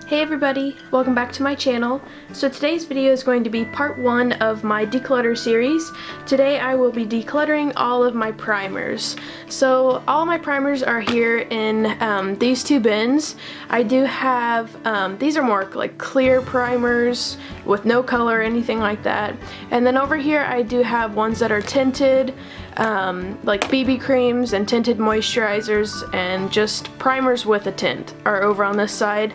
Hey everybody, welcome back to my channel. So today's video is going to be part 1 of my declutter series. Today I will be decluttering all of my primers. So all my primers are here in these two bins. I do have, these are more like clear primers with no color or anything like that. And then over here I do have ones that are tinted, like BB creams and tinted moisturizers, and just primers with a tint are over on this side.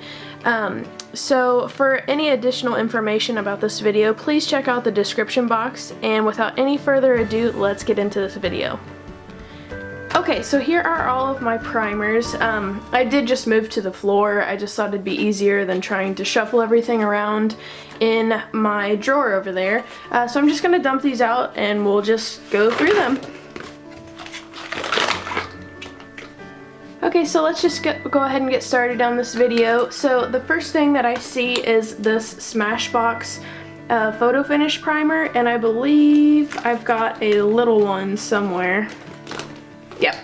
So for any additional information about this video, please check out the description box, and without any further ado, let's get into this video. Okay, so here are all of my primers. I did just move to the floor. I just thought it'd be easier than trying to shuffle everything around in my drawer over there. So I'm just gonna dump these out and we'll just go through them. Okay, so let's just go ahead and get started on this video. So the first thing that I see is this Smashbox photo finish primer, and I believe I've got a little one somewhere. Yep.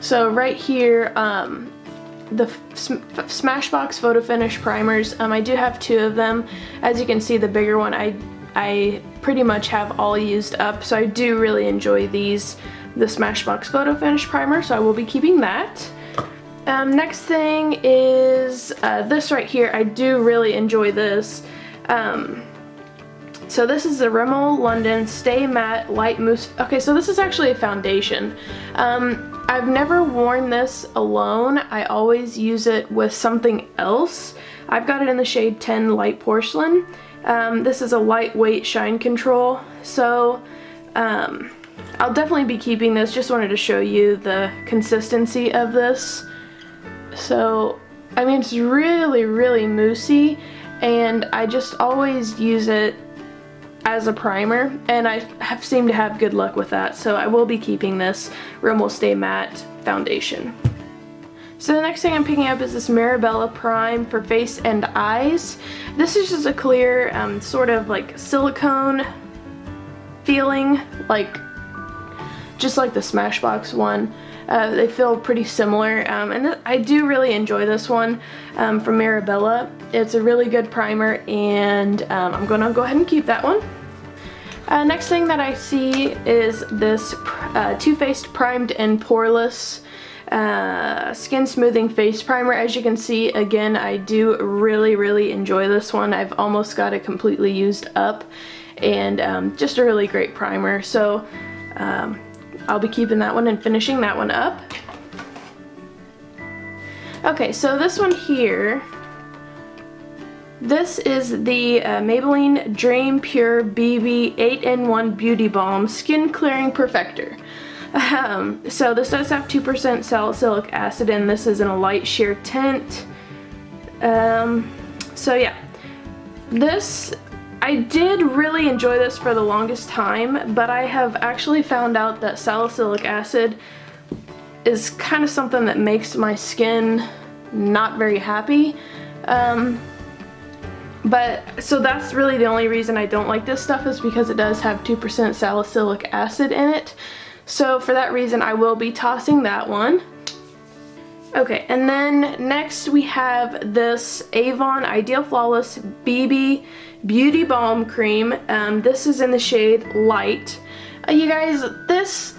So right here, the Smashbox photo finish primers, I do have 2 of them. As you can see, the bigger one I pretty much have all used up, so I do really enjoy these. The Smashbox photo finish primer, so I will be keeping that. Next thing is this right here. I do really enjoy this. So this is the Rimmel London Stay Matte Light Mousse. Okay, so this is actually a foundation. I've never worn this alone. I always use it with something else. I've got it in the shade 10 Light Porcelain. This is a lightweight shine control. So I'll definitely be keeping this. Just wanted to show you the consistency of this. So, I mean, it's really, really moussey, and I just always use it as a primer, and I have seemed to have good luck with that. So I will be keeping this Rimmel Stay Matte foundation. So the next thing I'm picking up is this Mirabella Prime for face and eyes. This is just a clear, sort of like silicone feeling, like just like the Smashbox one. They feel pretty similar, and I do really enjoy this one from Mirabella. It's a really good primer, and I'm gonna go ahead and keep that one. Next thing that I see is this Too Faced Primed and Poreless Skin Smoothing Face Primer. As you can see, again, I do really enjoy this one. I've almost got it completely used up, and just a really great primer. So I'll be keeping that one and finishing that one up. Okay, so this one here, this is the Maybelline Dream Pure BB 8-in-1 Beauty Balm Skin Clearing Perfector. So this does have 2% salicylic acid, and this is in a light sheer tint. So yeah, this, I did really enjoy this for the longest time, but I have actually found out that salicylic acid is kind of something that makes my skin not very happy. So that's really the only reason I don't like this stuff, is because it does have 2% salicylic acid in it. So for that reason, I will be tossing that one. Okay, and then next we have this Avon Ideal Flawless BB Beauty Balm Cream. This is in the shade Light. You guys, this,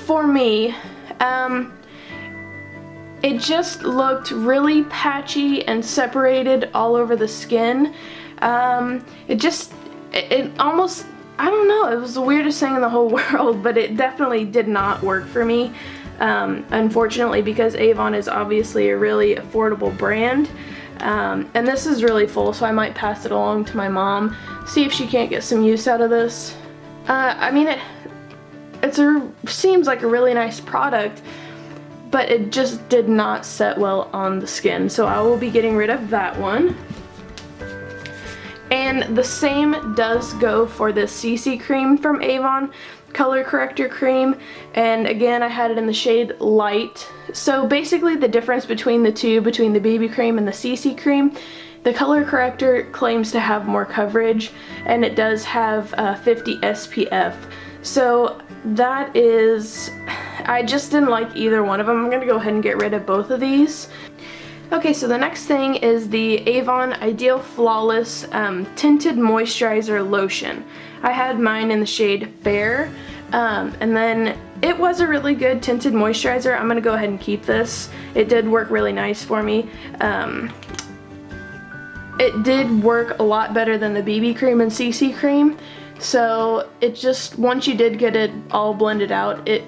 for me, it just looked really patchy and separated all over the skin. It almost, I don't know, it was the weirdest thing in the whole world, but it definitely did not work for me. Unfortunately, because Avon is obviously a really affordable brand, and this is really full, so I might pass it along to my mom, see if she can't get some use out of this. I mean, it seems like a really nice product, but it just did not set well on the skin, so I will be getting rid of that one. And the same does go for the CC cream from Avon, color corrector cream, and again, I had it in the shade Light. So basically the difference between the two, between the BB cream and the CC cream, the color corrector claims to have more coverage, and it does have 50 SPF. So that is, I just didn't like either one of them. I'm gonna go ahead and get rid of both of these. Okay, so the next thing is the Avon Ideal Flawless Tinted Moisturizer Lotion. I had mine in the shade Fair, and then it was a really good tinted moisturizer. I'm going to go ahead and keep this. It did work really nice for me. It did work a lot better than the BB cream and CC cream, so it just, once you did get it all blended out, it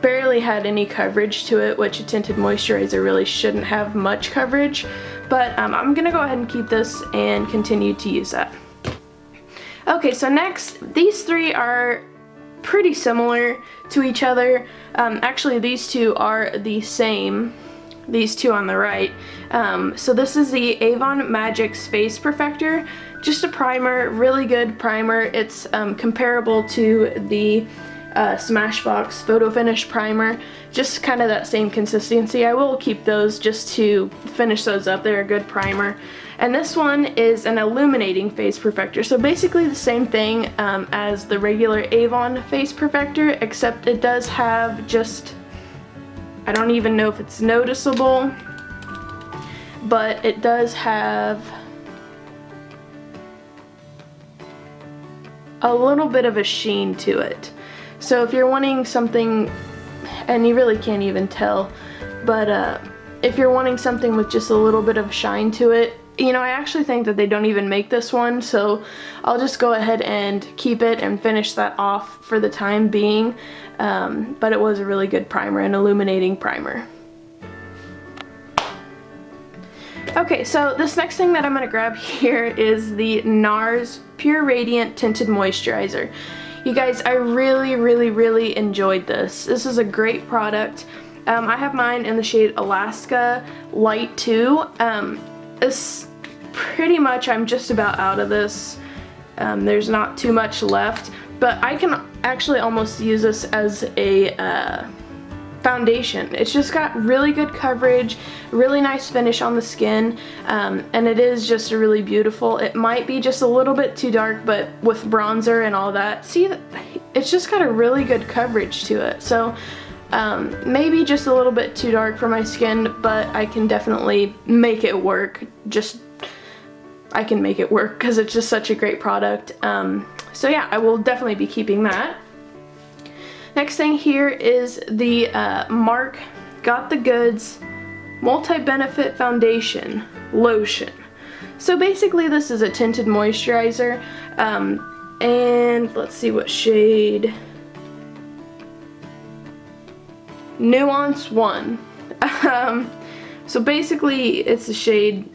barely had any coverage to it, which a tinted moisturizer really shouldn't have much coverage, but I'm gonna go ahead and keep this and continue to use that. Okay, so next, these three are pretty similar to each other. Actually, these two are the same, these two on the right. So this is the Avon Magix Face Perfector, just a primer, really good primer. It's comparable to the Smashbox Photo Finish Primer, just kind of that same consistency. I will keep those just to finish those up. They're a good primer. And this one is an Illuminating Face Perfector, so basically the same thing as the regular Avon Face Perfector, except it does have just, I don't even know if it's noticeable, but it does have a little bit of a sheen to it. So if you're wanting something, and you really can't even tell, but if you're wanting something with just a little bit of shine to it, you know, I actually think that they don't even make this one, so I'll just go ahead and keep it and finish that off for the time being. But it was a really good primer, an illuminating primer. Okay, so this next thing that I'm going to grab here is the NARS Pure Radiant Tinted Moisturizer. You guys, I really enjoyed this. This is a great product. I have mine in the shade Alaska Light 2. This pretty much, I'm just about out of this. There's not too much left, but I can actually almost use this as a foundation. It's just got really good coverage, really nice finish on the skin, and it is just really beautiful. It might be just a little bit too dark, but with bronzer and all that, see, it's just got a really good coverage to it. So maybe just a little bit too dark for my skin, but I can definitely make it work. I can make it work because it's just such a great product. So yeah, I will definitely be keeping that. Next thing here is the Marc Got the Goods Multi-Benefit Foundation Lotion. So basically this is a tinted moisturizer, and let's see what shade. Nuance 1. So basically it's a shade,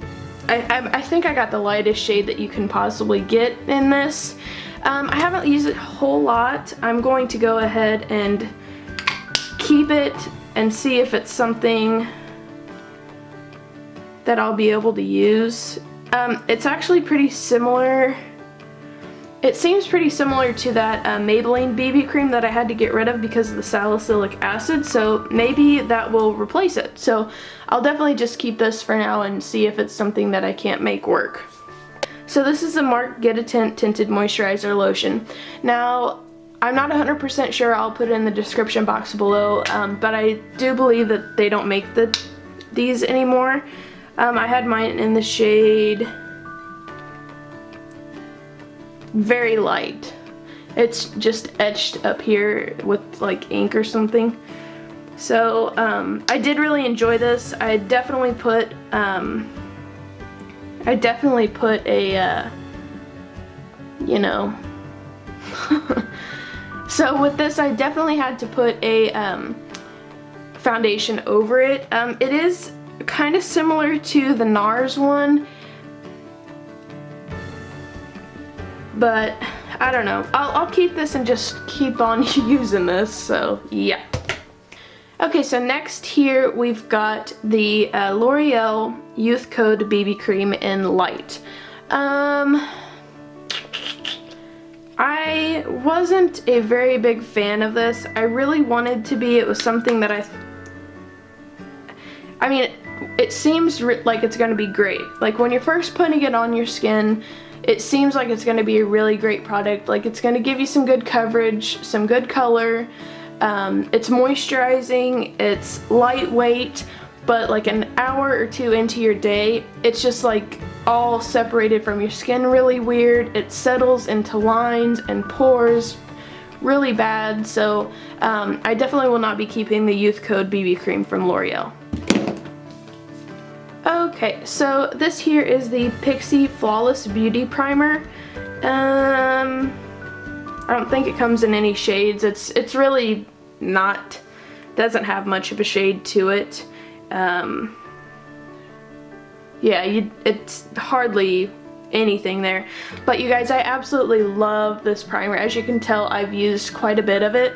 I think I got the lightest shade that you can possibly get in this. I haven't used it a whole lot. I'm going to go ahead and keep it and see if it's something that I'll be able to use. It's actually pretty similar. It seems pretty similar to that Maybelline BB cream that I had to get rid of because of the salicylic acid, so maybe that will replace it. So I'll definitely just keep this for now and see if it's something that I can't make work. So this is the Marc Get a Tint Tinted Moisturizer Lotion. Now, I'm not 100% sure, I'll put it in the description box below, but I do believe that they don't make these anymore. I had mine in the shade Very Light. It's just etched up here with like ink or something. So I did really enjoy this. I definitely put a, you know, so with this I definitely had to put a foundation over it. It is kind of similar to the NARS one, but I don't know. I'll keep this and just keep on using this, so yeah. Okay, so next here we've got the Loreal Youth Code BB Cream in Light. I wasn't a very big fan of this. I really wanted to be. It was something that I mean, it seems like it's going to be great. Like when you're first putting it on your skin, it seems like it's going to be a really great product. Like it's going to give you some good coverage, some good color. It's moisturizing, it's lightweight, but like an hour or two into your day, it's just like all separated from your skin really weird. It settles into lines and pores really bad, so I definitely will not be keeping the Youth Code BB cream from Loreal. Okay, so this here is the Pixi Flawless Beauty Primer. I don't think it comes in any shades. It's really not, doesn't have much of a shade to it. Yeah, it's hardly anything there. But you guys, I absolutely love this primer. As you can tell, I've used quite a bit of it.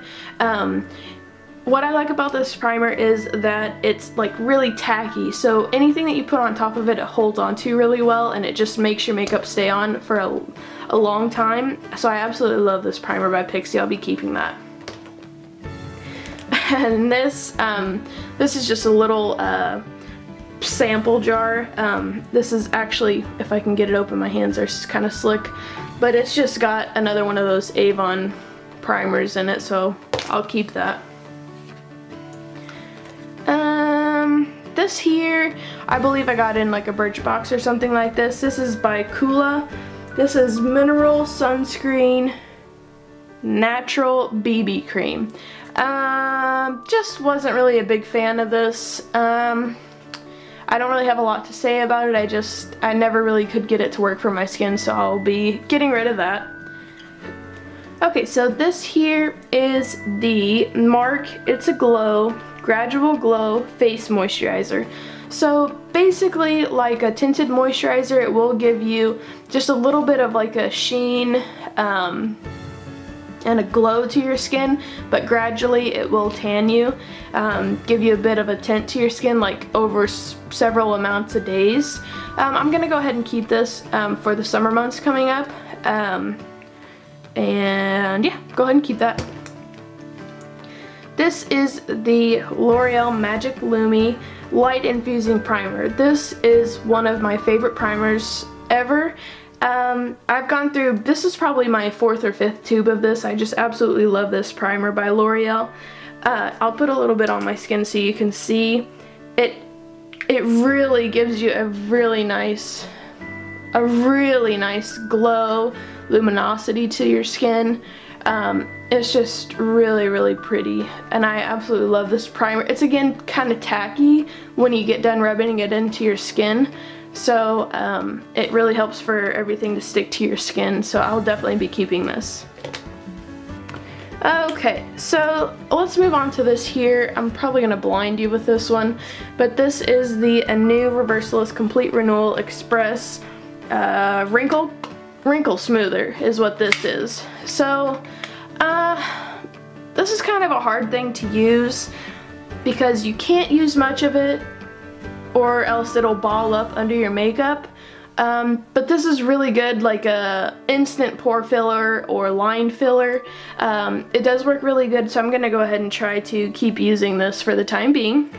What I like about this primer is that it's like really tacky, so anything that you put on top of it, it holds on to really well, and it just makes your makeup stay on for a long time. So I absolutely love this primer by Pixi. I'll be keeping that. And this is just a little sample jar. This is actually, if I can get it open, my hands are kind of slick, but it's just got another one of those Avon primers in it, so I'll keep that. This here, I believe I got in like a Birchbox or something like this. This is by Kula. This is Mineral Sunscreen Natural BB Cream. Just wasn't really a big fan of this. I don't really have a lot to say about it. I never really could get it to work for my skin, so I'll be getting rid of that. Okay, so this here is the Mark It's a Glow Gradual Glow Face Moisturizer. So basically, like a tinted moisturizer, it will give you just a little bit of like a sheen and a glow to your skin, but gradually it will tan you, give you a bit of a tint to your skin, like over several amounts of days. I'm gonna go ahead and keep this for the summer months coming up, and yeah, go ahead and keep that. This is the L'Oreal Magic Lumi Light Infusing Primer. This is one of my favorite primers ever. I've gone through, this is probably my 4th or 5th tube of this. I just absolutely love this primer by L'Oreal. I'll put a little bit on my skin so you can see. It really gives you a really nice glow, luminosity to your skin. It's just really pretty, and I absolutely love this primer. It's again kind of tacky when you get done rubbing it into your skin, so it really helps for everything to stick to your skin, so I'll definitely be keeping this. Okay, so let's move on to this here. I'm probably going to blind you with this one, but this is the Anew Reversalist Complete Renewal Express Wrinkle Smoother is what this is. So this is kind of a hard thing to use because you can't use much of it or else it'll ball up under your makeup. But this is really good, like a instant pore filler or line filler. It does work really good, so I'm gonna go ahead and try to keep using this for the time being.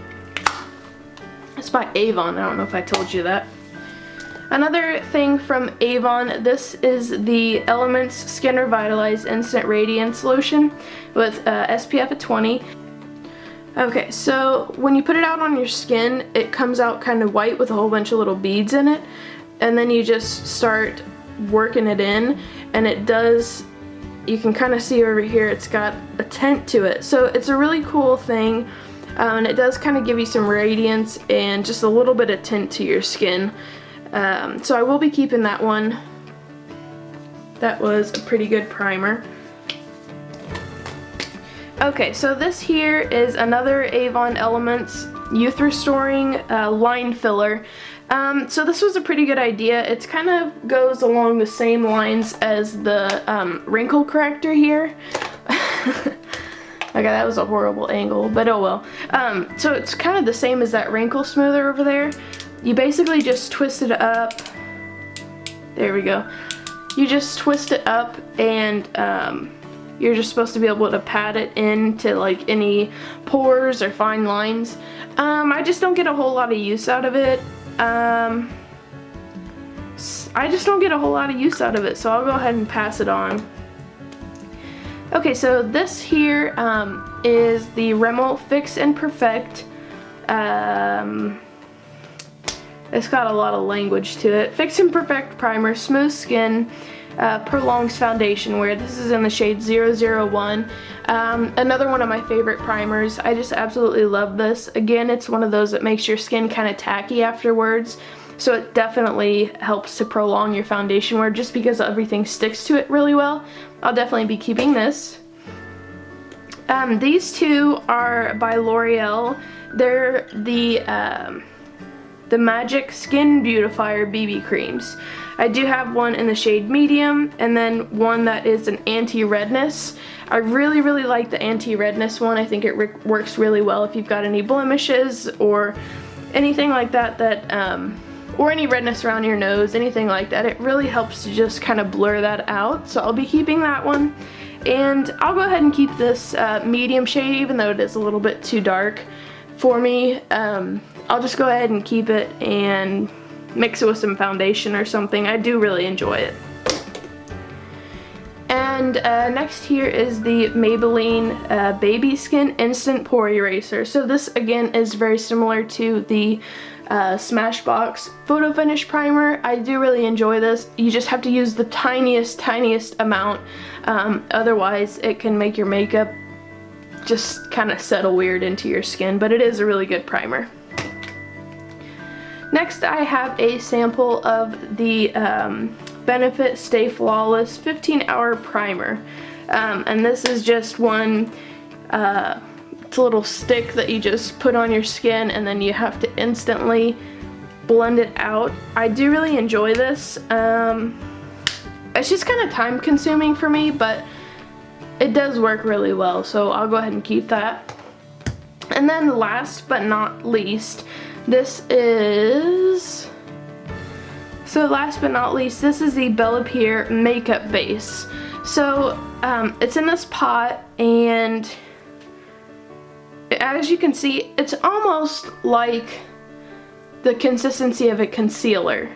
It's by Avon, I don't know if I told you that. Another thing from Avon, this is the Elements Skin Revitalize Instant Radiance Lotion with SPF of 20. Okay, so when you put it out on your skin, it comes out kind of white with a whole bunch of little beads in it, and then you just start working it in, and it does, you can kind of see over here, it's got a tint to it. So it's a really cool thing, and it does kind of give you some radiance and just a little bit of tint to your skin. So I will be keeping that one. That was a pretty good primer. Okay, so this here is another Avon Elements Youth Restoring Line Filler. So this was a pretty good idea. It kind of goes along the same lines as the wrinkle corrector here. Okay, that was a horrible angle, but oh well. So it's kind of the same as that wrinkle smoother over there. You basically just twist it up. There we go. You just twist it up, and you're just supposed to be able to pat it into like any pores or fine lines. I just don't get a whole lot of use out of it. I just don't get a whole lot of use out of it, so I'll go ahead and pass it on. Okay, so this here is the Rimmel Fix and Perfect it's got a lot of language to it. Fix and Perfect Primer, Smooth Skin, Prolongs Foundation Wear. This is in the shade 001. Another one of my favorite primers. I just absolutely love this. Again, it's one of those that makes your skin kind of tacky afterwards. So it definitely helps to prolong your foundation wear just because everything sticks to it really well. I'll definitely be keeping this. These two are by Loreal. They're the Magix Skin Beautifier BB Creams. I do have one in the shade medium and then one that is an anti-redness. I really like the anti-redness one. I think it works really well if you've got any blemishes or anything like that or any redness around your nose, anything like that. It really helps to just kind of blur that out. So I'll be keeping that one. And I'll go ahead and keep this medium shade, even though it is a little bit too dark for me. I'll just go ahead and keep it and mix it with some foundation or something. I do really enjoy it. And next here is the Maybelline Baby Skin Instant Pore Eraser. So this again is very similar to the Smashbox Photo Finish Primer. I do really enjoy this. You just have to use the tiniest amount. Otherwise it can make your makeup just kind of settle weird into your skin, but it is a really good primer. Next I have a sample of the Benefit Stay Flawless 15-hour primer. And this is just one, it's a little stick that you just put on your skin and then you have to instantly blend it out. I do really enjoy this. It's just kind of time consuming for me, but it does work really well, so I'll go ahead and keep that. And then last but not least, this is the Bella Pierre makeup base. So it's in this pot, and as you can see, it's almost like the consistency of a concealer.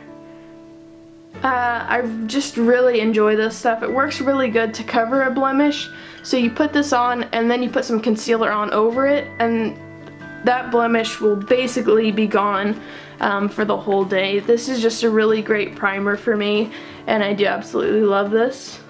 I just really enjoy this stuff. It works really good to cover a blemish. So you put this on and then you put some concealer on over it, and that blemish will basically be gone for the whole day. This is just a really great primer for me, and I do absolutely love this.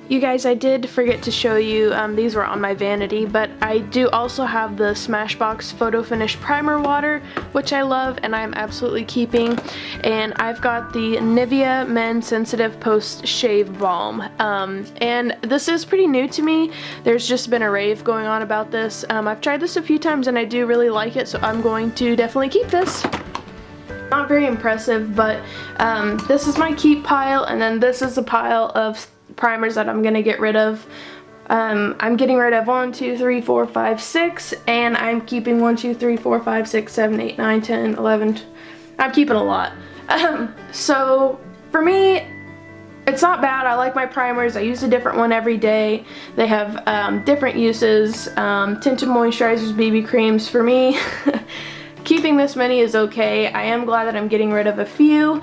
You guys, I did forget to show you, these were on my vanity, but I do also have the Smashbox Photo Finish Primer Water, which I love and I'm absolutely keeping. And I've got the Nivea Men Sensitive Post Shave Balm. And this is pretty new to me. There's just been a rave going on about this. I've tried this a few times and I do really like it, so I'm going to definitely keep this. Not very impressive, but this is my keep pile, and then this is a pile of primers that I'm gonna get rid of. I'm getting rid of 1, 2, 3, 4, 5, 6, and I'm keeping 1, 2, 3, 4, 5, 6, 7, 8, 9, 10, 11. I'm keeping a lot. So for me, it's not bad. I like my primers. I use a different one every day. They have different uses. Tinted moisturizers, BB creams. For me, keeping this many is okay. I am glad that I'm getting rid of a few.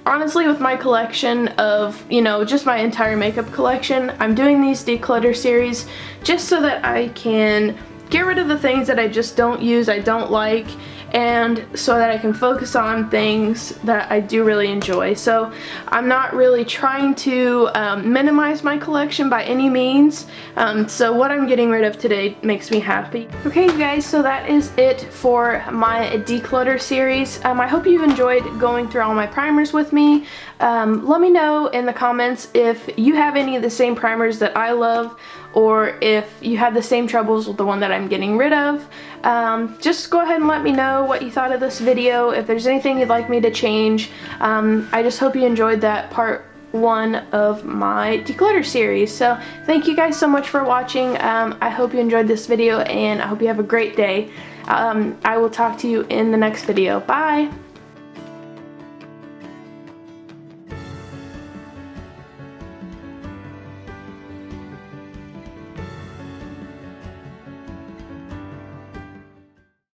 Honestly, with my collection of, you know, just my entire makeup collection, I'm doing these declutter series just so that I can get rid of the things that I just don't use, I don't like, and so that I can focus on things that I do really enjoy. So I'm not really trying to minimize my collection by any means. So what I'm getting rid of today makes me happy. Okay, you guys, so that is it for my declutter series. I hope you've enjoyed going through all my primers with me. Let me know in the comments if you have any of the same primers that I love, or if you have the same troubles with the one that I'm getting rid of. Just go ahead and let me know what you thought of this video, if there's anything you'd like me to change. I just hope you enjoyed that part 1 of my declutter series. So thank you guys so much for watching. I hope you enjoyed this video, and I hope you have a great day. I will talk to you in the next video. Bye!